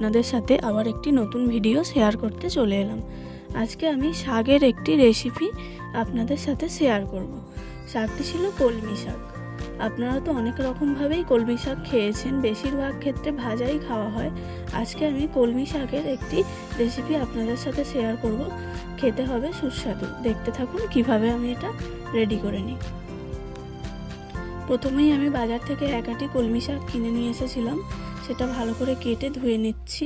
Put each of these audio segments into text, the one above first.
আপনাদের সাথে আবার একটি নতুন ভিডিও শেয়ার করতে চলে এলাম। আজকে আমি শাকের একটি রেসিপি আপনাদের সাথে শেয়ার করব। শাকটি ছিল কলমি শাক। আপনারা তো অনেক রকমভাবেই কলমি শাক খেয়েছেন, বেশিরভাগ ক্ষেত্রে ভাজাই খাওয়া হয়। আজকে আমি কলমি শাকের একটি রেসিপি আপনাদের সাথে শেয়ার করব। খেতে হবে সুস্বাদু। দেখতে থাকুন কিভাবে আমি এটা রেডি করে নিই। প্রথমেই আমি বাজার থেকে এক আটি কলমি শাক কিনে নিয়ে এসেছিলাম। সেটা ভালো করে কেটে ধুয়ে নিচ্ছি।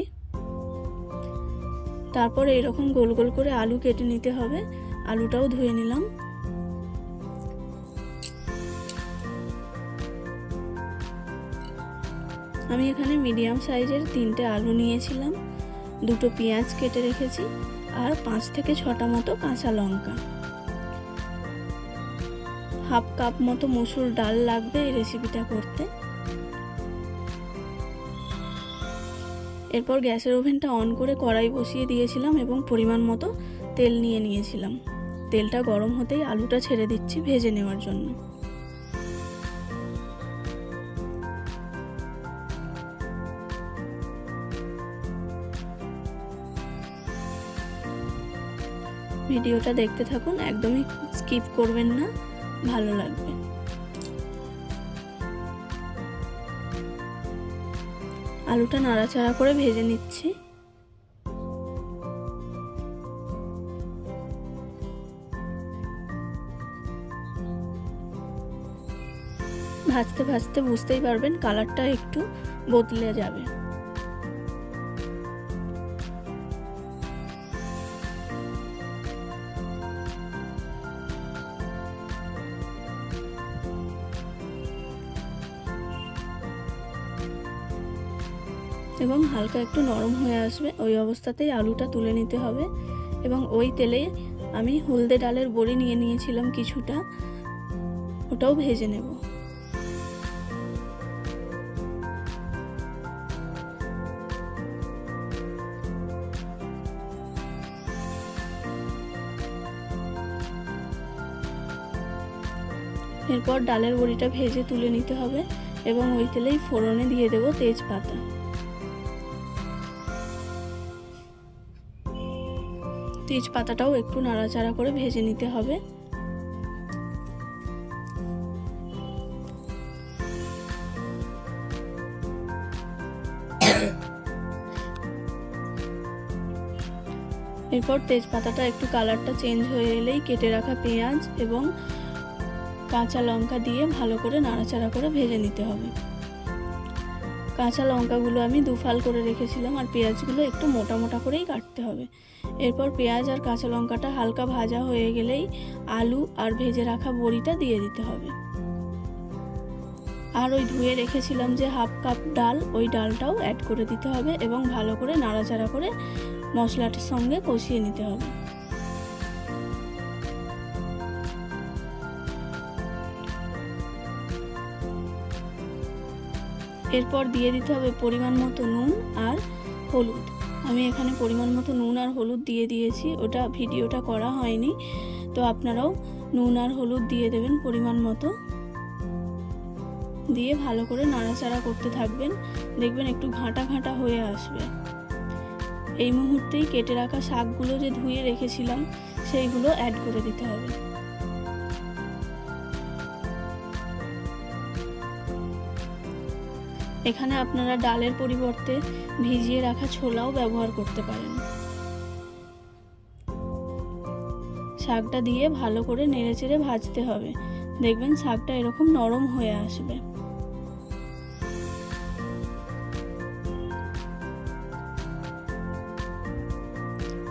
তারপর এরকম গোল গোল করে আলু কেটে নিতে হবে। আলুটাও ধুয়ে নিলাম। আমি এখানে মিডিয়াম সাইজের 3টে আলু নিয়েছিলাম, 2টো পেঁয়াজ কেটে রেখেছি, আর 5 থেকে 6টা মতো কাঁচা লঙ্কা। হাফ কাপ মতো মসুর ডাল লাগবে এই রেসিপিটা করতে। এরপর গ্যাসের ওভেনটা অন করে কড়াই বসিয়ে দিয়েছিলাম এবং পরিমাণ মতো তেল নিয়ে নিয়েছিলাম। তেলটা গরম হতেই আলুটা ছেড়ে দিচ্ছি ভেজে নেওয়ার জন্য। ভিডিওটা দেখতে থাকুন, একদমই স্কিপ করবেন না, ভালো লাগবে। আলুটা নাড়াচাড়া করে ভেজে নিচ্ছি। ভাজতে ভাজতে বুঝতেই পারবেন কালারটা একটু বদলে যাবে। এবং হালকা একটু নরম হয়ে আসবে, ওই অবস্থাতেই আলুটা তুলে নিতে হবে। এবং ওই তেলে আমি হলদে ডালের বড়ি নিয়ে নিয়েছিলাম কিছুটা, ওটাও ভেজে নেব। এরপর ডালের বড়িটা ভেজে তুলে নিতে হবে এবং ওই তেলেই ফোড়নে দিয়ে দেব তেজপাতা। তেজপাতাটাও একটু নাড়াচাড়া করে ভেজে নিতে হবে। এরপর তেজপাতাটা একটু কালারটা চেঞ্জ হয়ে এলেই কেটে রাখা পেঁয়াজ এবং কাঁচা লঙ্কা দিয়ে ভালো করে নাড়াচাড়া করে ভেজে নিতে হবে। কাঁচা লঙ্কাগুলো আমি 2 ফাল করে রেখেছিলাম, আর পেঁয়াজগুলো একটু মোটা মোটা করেই কাটতে হবে। এরপর পেঁয়াজ আর কাঁচা লঙ্কাটা হালকা ভাজা হয়ে গেলেই আলু আর ভেজে রাখা বড়িটা দিয়ে দিতে হবে। আর ওই ধুয়ে রেখেছিলাম যে হাফ কাপ ডাল, ওই ডালটাও অ্যাড করে দিতে হবে এবং ভালো করে নাড়াচাড়া করে মশলাটার সঙ্গে কষিয়ে নিতে হবে। এরপর দিয়ে দিতে হবে পরিমাণ মতো নুন আর হলুদ। আমি এখানে পরিমাণ মতো নুন আর হলুদ দিয়ে দিয়েছি, ওটা ভিডিওটা করা হয়নি, তো আপনারাও নুন আর হলুদ দিয়ে দেবেন পরিমাণ মতো। দিয়ে ভালো করে নাড়াচাড়া করতে থাকবেন, দেখবেন একটু ঘাঁটা ঘাঁটা হয়ে আসবে। এই মুহূর্তেই কেটে রাখা শাকগুলো যে ধুয়ে রেখেছিলাম সেইগুলো অ্যাড করে দিতে হবে। এখানে আপনারা ডালের পরিবর্তে ভিজিয়ে রাখা ছোলাও ব্যবহার করতে পারেন। শাকটা দিয়ে ভালো করে নেড়েচেড়ে ভাজতে হবে, দেখবেন শাকটা এরকম নরম হয়ে আসবে।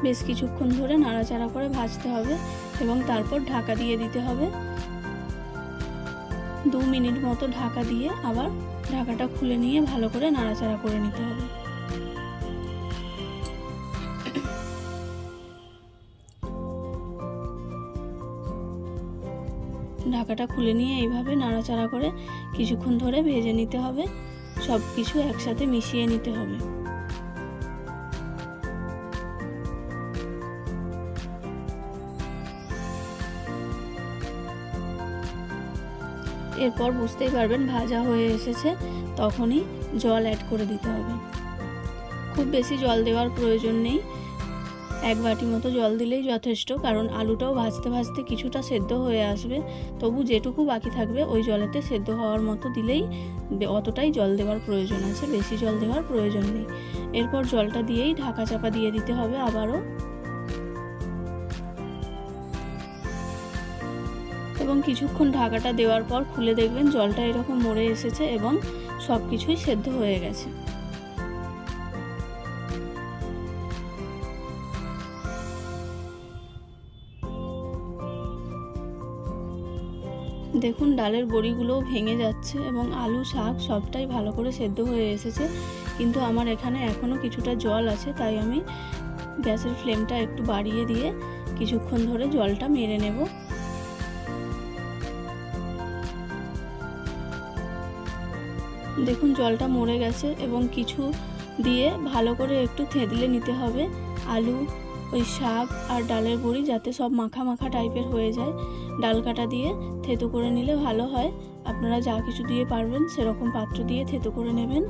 বেশ কিছুক্ষণ ধরে নাড়াচাড়া করে ভাজতে হবে এবং তারপর ঢাকা দিয়ে দিতে হবে। 2 মিনিট মতো ঢাকা দিয়ে আবার ঢাকাটা খুলে নিয়ে ভালো করে নাড়াচাড়া করে নিতে হবে। ঢাকাটা খুলে নিয়ে এইভাবে নাড়াচাড়া করে কিছুক্ষণ ধরে ভেজে নিতে হবে। সব কিছু একসাথে মিশিয়ে নিতে হবে। এরপর বুঝতেই পারবেন ভাজা হয়ে এসেছে, তখনই জল অ্যাড করে দিতে হবে। খুব বেশি জল দেওয়ার প্রয়োজন নেই, 1 বাটি মতো জল দিলেই যথেষ্ট, কারণ আলুটাও ভাজতে ভাজতে কিছুটা সেদ্ধ হয়ে আসবে। তবু যেটুকু বাকি থাকবে ওই জলেতে সেদ্ধ হওয়ার মতো দিলেই অতটাই জল দেওয়ার প্রয়োজন আছে, বেশি জল দেওয়ার প্রয়োজন নেই। এরপর জলটা দিয়েই ঢাকা চাপা দিয়ে দিতে হবে আবারও, এবং কিছুক্ষণ ঢাকাটা দেওয়ার পর খুলে দেখবেন জলটা এরকম মরে এসেছে এবং সব কিছুই সেদ্ধ হয়ে গেছে। দেখুন ডালের বড়িগুলোও ভেঙে যাচ্ছে এবং আলু শাক সবটাই ভালো করে সেদ্ধ হয়ে এসেছে, কিন্তু আমার এখানে এখনও কিছুটা জল আছে, তাই আমি গ্যাসের ফ্লেমটা একটু বাড়িয়ে দিয়ে কিছুক্ষণ ধরে জলটা মেরে নেব। দেখুন জলটা মরে গেছে এবং কিছু দিয়ে ভালো করে একটু থেঁতলে নিতে হবে আলু, ওই শাক আর ডালের বড়ি, যাতে সব মাখা মাখা টাইপের হয়ে যায়। ডাল কাটা দিয়ে থেতো করে নিলে ভালো হয়। আপনারা যা কিছু দিয়ে পারবেন সেরকম পাত্র দিয়ে থেতো করে নেবেন,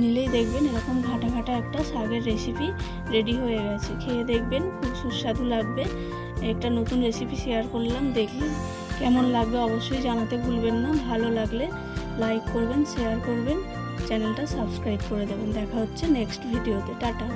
নিলেই দেখবেন এরকম ঘাটা ঘাটা একটা শাকের রেসিপি রেডি হয়ে গেছে। খেয়ে দেখবেন খুব সুস্বাদু লাগবে। একটা নতুন রেসিপি শেয়ার করলাম, দেখলেন কেমন লাগবে অবশ্যই জানাতে ভুলবেন না। ভালো লাগলে লাইক করবেন, শেয়ার করবেন, চ্যানেলটা সাবস্ক্রাইব করে দেবেন। দেখা হচ্ছে নেক্সট ভিডিওতে। টাটা।